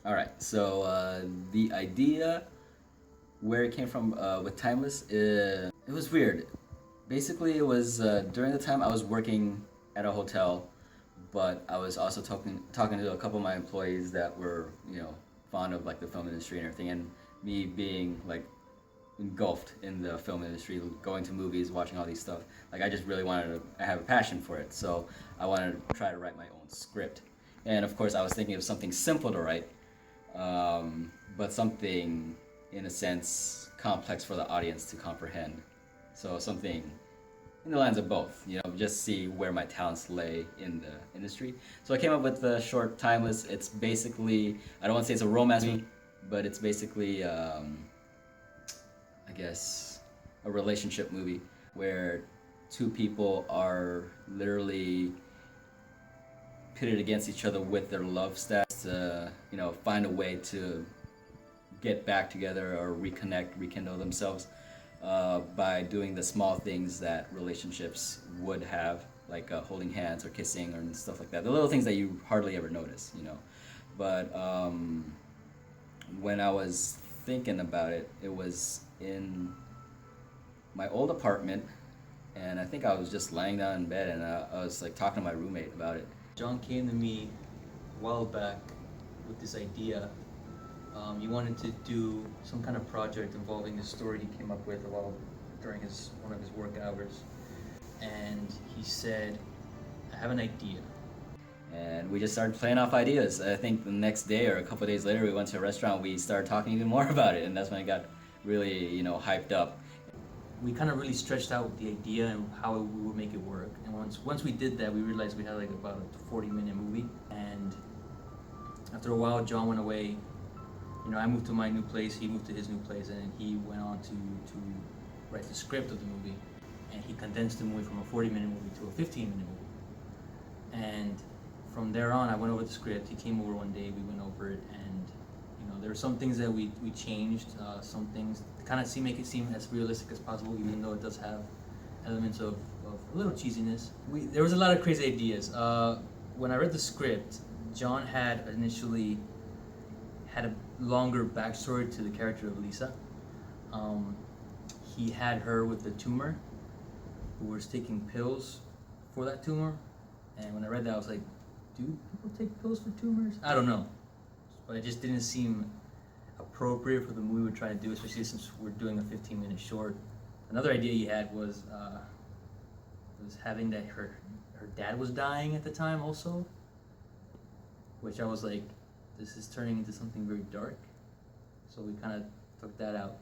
All right. So the idea, where it came from with Timeless, it was weird. Basically, it was during the time I was working at a hotel, but I was also talking to a couple of my employees that were fond of like the film industry and everything, and me being like engulfed in the film industry, going to movies, watching all these stuff. Like I just really wanted to. I have a passion for it, so I wanted to try to write my own script. And of course, I was thinking of something simple to write, but something, in a sense, complex for the audience to comprehend. So something in the lines of both, just see where my talents lay in the industry. So I came up with the short Timeless. It's basically, I don't want to say it's a romance movie, but it's basically, I guess, a relationship movie where two people are literally pitted against each other with their love stats to, find a way to get back together or reconnect, rekindle themselves by doing the small things that relationships would have, like holding hands or kissing or stuff like that. The little things that you hardly ever notice. But when I was thinking about it, it was in my old apartment, and I think I was just laying down in bed, and I was like talking to my roommate about it. John came to me a while back with this idea. He wanted to do some kind of project involving the story he came up with during one of his work hours, and he said, "I have an idea." And we just started playing off ideas. I think the next day or a couple of days later, we went to a restaurant. We started talking even more about it, and that's when it got really, hyped up. We kind of really stretched out the idea and how we would make it work. And once we did that, we realized we had like about a 40-minute movie. And after a while, John went away. I moved to my new place, he moved to his new place, and he went on to write the script of the movie. And he condensed the movie from a 40-minute movie to a 15-minute movie. And from there on, I went over the script. He came over one day, we went over it, and there were some things that we changed, some things to kind of make it seem as realistic as possible, even though it does have elements of a little cheesiness. There was a lot of crazy ideas. When I read the script, John had initially had a longer backstory to the character of Lisa. He had her with a tumor, who was taking pills for that tumor. And when I read that, I was like, do people take pills for tumors? I don't know. But it just didn't seem appropriate for the movie we're trying to do, especially since we're doing a 15-minute short. Another idea he had was having that her dad was dying at the time also, which I was like, this is turning into something very dark. So we kind of took that out.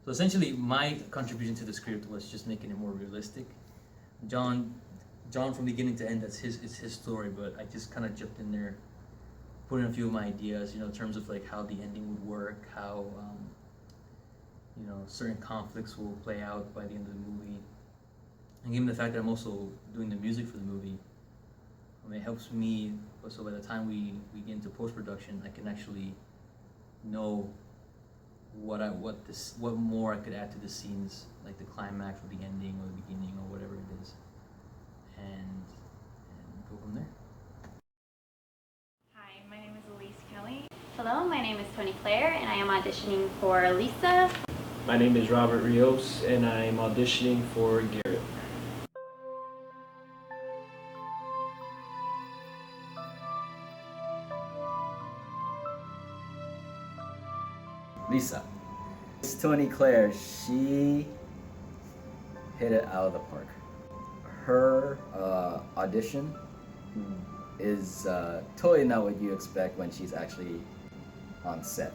So essentially, my contribution to the script was just making it more realistic. John, from beginning to end, it's his story, but I just kind of jumped in there, put in a few of my ideas, in terms of like how the ending would work, how certain conflicts will play out by the end of the movie. And given the fact that I'm also doing the music for the movie, it helps me, so by the time we get into post-production, I can actually know what more I could add to the scenes, like the climax or the ending or the beginning or whatever it is, and go from there. Hi, my name is Elise Kelly. Hello, my name is Tony Claire, and I am auditioning for Lisa. My name is Robert Rios, and I am auditioning for Garrett. Lisa. It's Tony Claire. She hit it out of the park. Her audition is totally not what you expect when she's actually on set.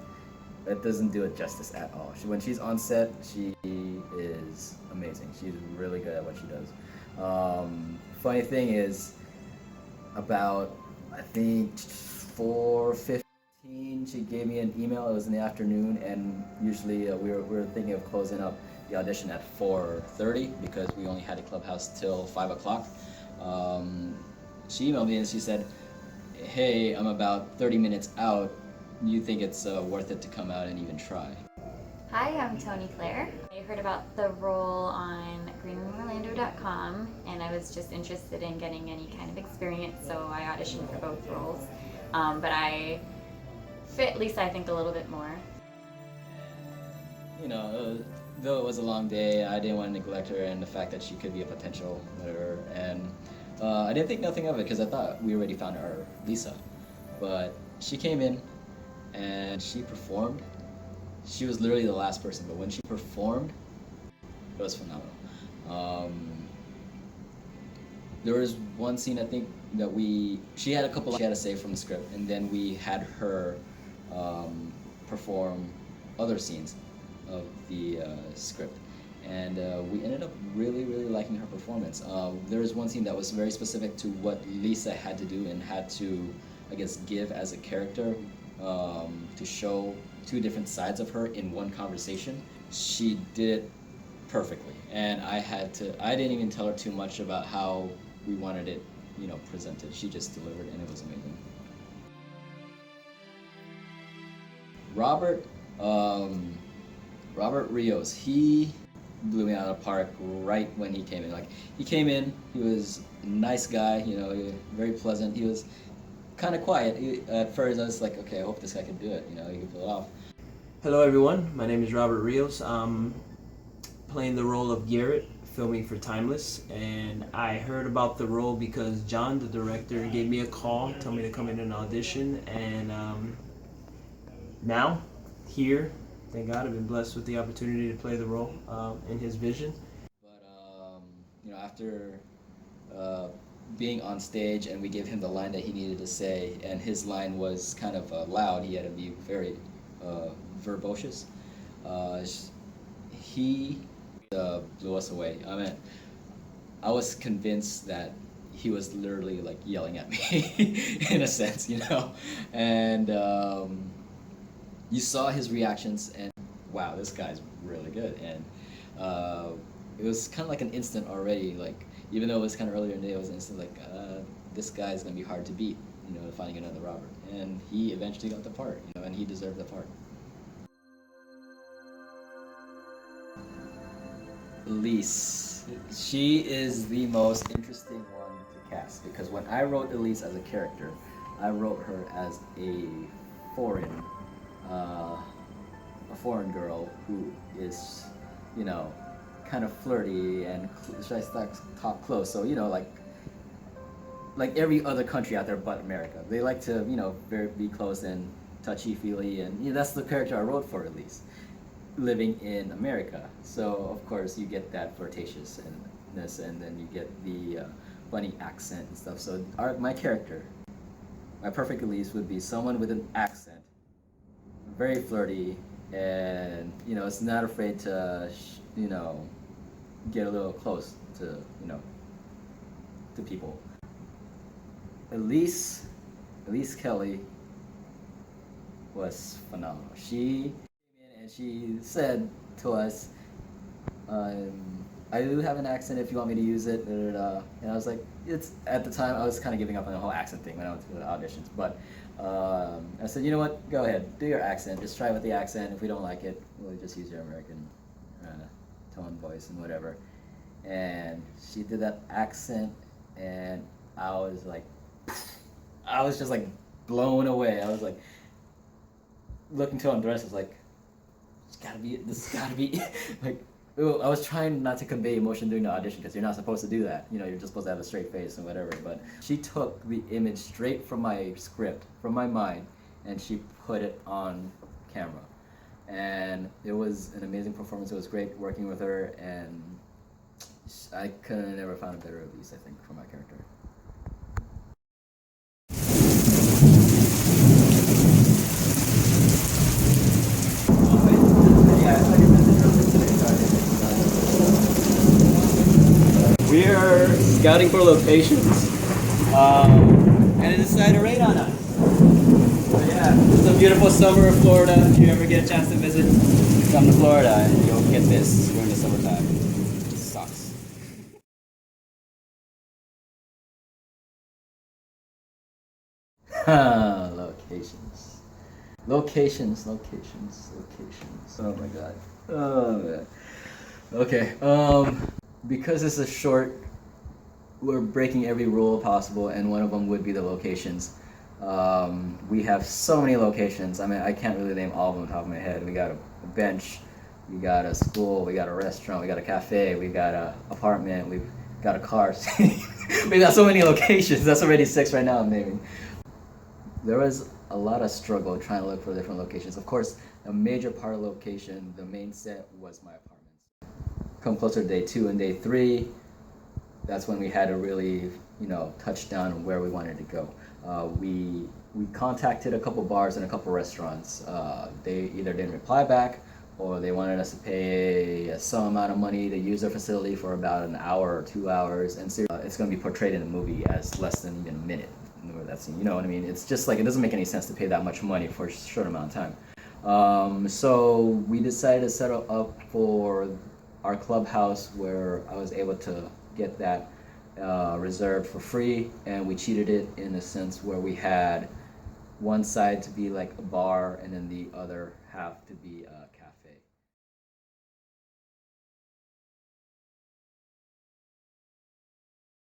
That doesn't do it justice at all. When she's on set, she is amazing. She's really good at what she does. Funny thing is, about I think 4:15, she gave me an email. It was in the afternoon, and usually we were thinking of closing up the audition at 4:30 because we only had a clubhouse till 5 o'clock. She emailed me and she said, "Hey, I'm about 30 minutes out. Do you think it's worth it to come out and even try?" Hi, I'm Tony Claire. I heard about the role on greenroomorlando.com, and I was just interested in getting any kind of experience, so I auditioned for both roles. But I fit Lisa, I think, a little bit more. You know, though it was a long day, I didn't want to neglect her and the fact that she could be a potential, whatever. And I didn't think nothing of it because I thought we already found our Lisa. But she came in and she performed. She was literally the last person, but when she performed, it was phenomenal. There was one scene I think that she had a couple she had to say from the script, and then we had her perform other scenes of the script, and we ended up really liking her performance. There was one scene that was very specific to what Lisa had to do and had to, I guess, give as a character to show two different sides of her in one conversation. She did it perfectly, and I didn't even tell her too much about how we wanted it, you know, presented. She just delivered, and it was amazing. Robert Rios, he blew me out of the park right when he came in. Like, he came in, he was a nice guy, you know, very pleasant. He was kind of quiet. At first I was like, okay, I hope this guy can do it, you know, he can pull it off. Hello everyone, my name is Robert Rios. I'm playing the role of Garrett, filming for Timeless, and I heard about the role because John, the director, gave me a call, told me to come in and audition, and now, here, thank God, I've been blessed with the opportunity to play the role in his vision. But, you know, after being on stage and we gave him the line that he needed to say, and his line was kind of loud, he had to be very verbose. He blew us away. I mean, I was convinced that he was literally like yelling at me in a sense, you know, and you saw his reactions and wow, this guy's really good. And it was kind of like an instant already, like even though it was kind of earlier in the day, it was an instant like this guy's gonna be hard to beat, you know, finding another Robert. And he eventually got the part, you know, and he deserved the part. Elise, she is the most interesting one to cast because when I wrote Elise as a character, I wrote her as a foreign girl who is, you know, kind of flirty and should I talk close? So, you know, like every other country out there but America, they like to, you know, be close and touchy-feely, and you know, that's the character I wrote for Elise, living in America. So of course you get that flirtatiousness, and then you get the funny accent and stuff. So my character, my perfect Elise, would be someone with an accent, very flirty, and you know, it's not afraid to you know, get a little close to, you know, to people. Elise Kelly was phenomenal. She came in and she said to us, I do have an accent if you want me to use it, and I was like, at the time I was kind of giving up on the whole accent thing when I went to the auditions, but I said, you know what, go ahead, do your accent, just try with the accent. If we don't like it, we'll just use your American tone, voice, and whatever. And she did that accent, and I was just like blown away. I was like looking to Andres, I was like, this gotta be like, I was trying not to convey emotion during the audition because you're not supposed to do that. You know, you're just supposed to have a straight face and whatever. But she took the image straight from my script, from my mind, and she put it on camera. And it was an amazing performance. It was great working with her, and I could have never found a better Elise, I think, for my character. We are scouting for locations, and it decided to rain on us. So yeah, it's a beautiful summer in Florida. If you ever get a chance to visit, come to Florida and you'll get this during the summertime. It sucks. Locations. Oh my god. Oh man. Okay. Because it's a short, we're breaking every rule possible, and one of them would be the locations. We have so many locations. I mean, I can't really name all of them on top of my head. We got a bench, we got a school, we got a restaurant, we got a cafe, we got a apartment, we've got a car. We got so many locations. That's already 6 right now, I'm naming. There was a lot of struggle trying to look for different locations. Of course, a major part of the location, the main set, was my apartment. Come closer to day 2 and day 3, that's when we had to really, touch down on where we wanted to go. We contacted a couple bars and a couple restaurants. They either didn't reply back, or they wanted us to pay some amount of money to use their facility for about an hour or 2 hours, and it's going to be portrayed in the movie as less than even a minute. That scene, you know what I mean? It's just like, it doesn't make any sense to pay that much money for a short amount of time. So we decided to settle up for our clubhouse, where I was able to get that reserved for free, and we cheated it in a sense where we had one side to be like a bar and then the other half to be